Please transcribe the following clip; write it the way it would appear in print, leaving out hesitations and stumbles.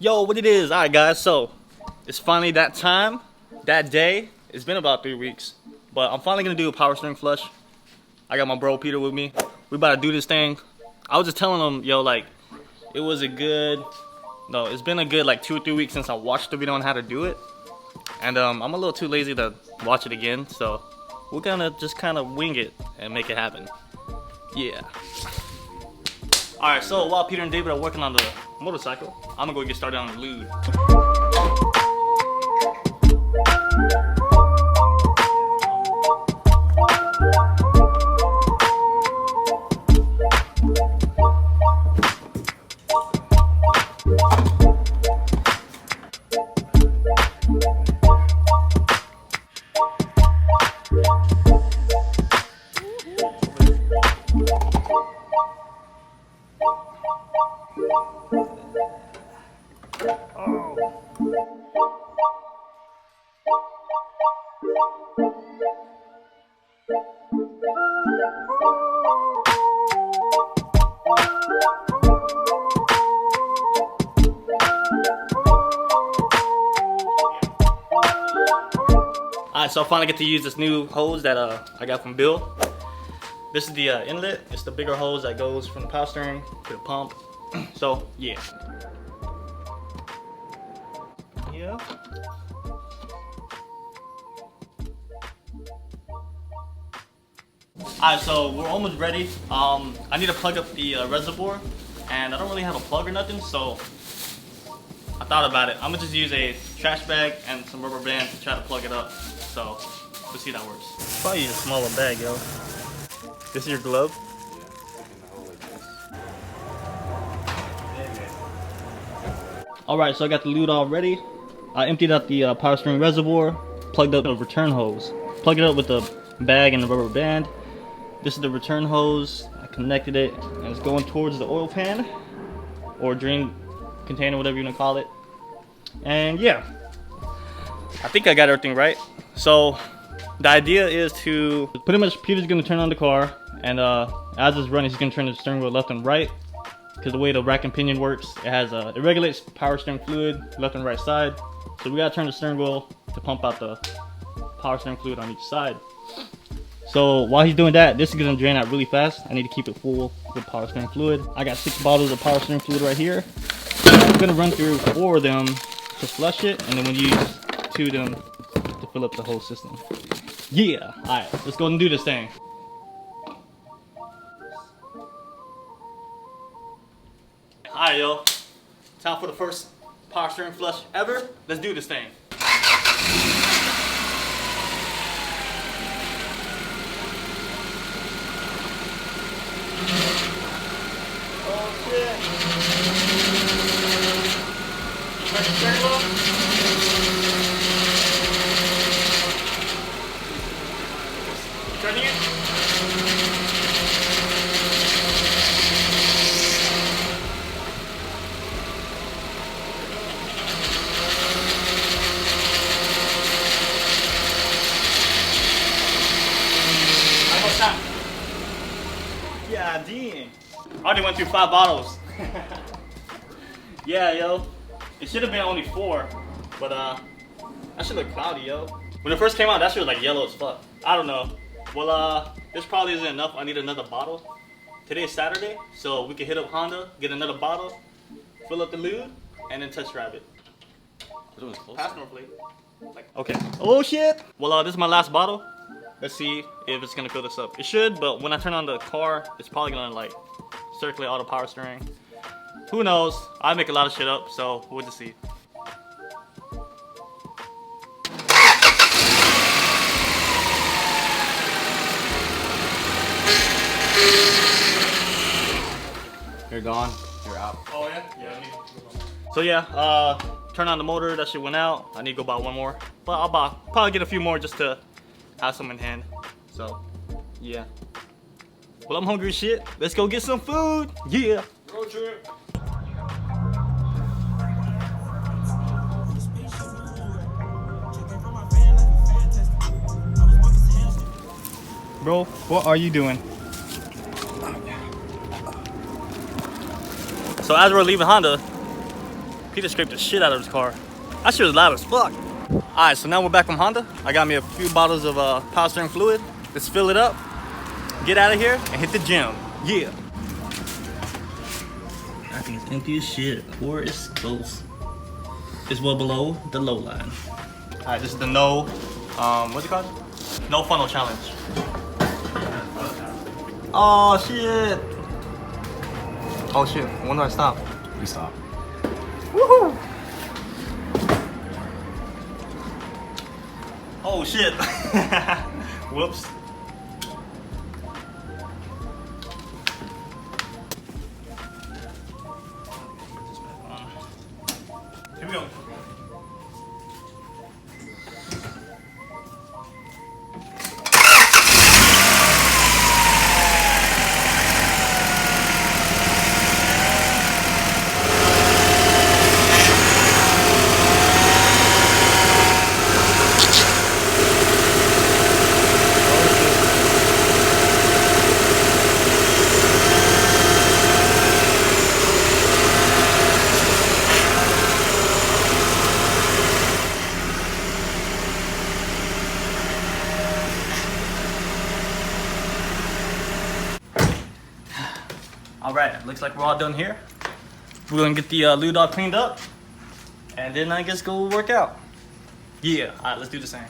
Yo, what it is? Alright guys, so it's finally that time, that day. It's been about 3 weeks, but I'm finally gonna do a power steering flush. I got my bro Peter with me. We about to do this thing. I was just telling him, yo, like, it's been a good like 2 or 3 weeks since I watched the video on how to do it. And I'm a little too lazy to watch it again, so we're gonna just kind of wing it and make it happen. Yeah. Alright, so while Peter and David are working on the motorcycle, I'm gonna go get started on the Lude. Alright, so I finally get to use this new hose that I got from Bill. This is the inlet. It's the bigger hose that goes from the power steering to the pump. So, yeah. Yeah. Alright, so we're almost ready. I need to plug up the reservoir, and I don't really have a plug or nothing, so I thought about it. I'm gonna just use a trash bag and some rubber band to try to plug it up. So let's see if that works. Probably use a smaller bag, yo. This is your glove? Alright, so I got the Lude all ready. I emptied out the power steering reservoir, plugged up the return hose. Plugged it up with the bag and the rubber band. This is the return hose. I connected it, and it's going towards the oil pan or drain container, whatever you want to call it. And yeah, I think I got everything right. So the idea is to pretty much Peter's gonna turn on the car, and as it's running, he's gonna turn the steering wheel left and right, because the way the rack and pinion works, it regulates power steering fluid left and right side. So we gotta turn the steering wheel to pump out the power steering fluid on each side. So while he's doing that, this is gonna drain out really fast. I need to keep it full with power steering fluid. I got 6 bottles of power steering fluid right here. I'm gonna run through 4 of them to flush it, and then we'll use 2 of them to fill up the whole system. Yeah, alright, let's go and do this thing. Alright, yo, time for the first power steering flush ever. Let's do this thing. Oh shit. Turn the steering wheel. Turning it. Almost done. Yeah, dang. I already went through 5 bottles. Yeah, yo. It should have been only 4, but that should look cloudy, yo. When it first came out, that shit was like yellow as fuck. I don't know. Well, this probably isn't enough. I need another bottle. Today is Saturday, so we can hit up Honda, get another bottle, fill up the Lude, and then test drive it. Pass no plate. Okay. Oh shit! Well, this is my last bottle. Let's see if it's gonna fill this up. It should, but when I turn on the car, it's probably gonna like circulate all the power steering. Who knows? I make a lot of shit up, so we'll just see. You're gone. You're out. Oh yeah? Yeah. So yeah, turn on the motor. That shit went out. I need to go buy 1 more. But I'll probably get a few more just to have some in hand. So, yeah. Well, I'm hungry as shit. Let's go get some food. Yeah. Road trip. Bro, what are you doing? So as we're leaving Honda, Peter scraped the shit out of his car. That shit was loud as fuck. Alright, so now we're back from Honda. I got me a few bottles of power steering fluid. Let's fill it up, get out of here, and hit the gym. Yeah. I think it's empty as shit, or it's close. It's well below the low line. Alright, this is the what's it called? No funnel challenge. Oh shit. Oh shit, when do I stop? We stop. Woohoo! Oh shit. Whoops. Here we go. Alright, looks like we're all done here. We're gonna get the Lude all cleaned up, and then I guess go work out. Yeah, alright, let's do the same.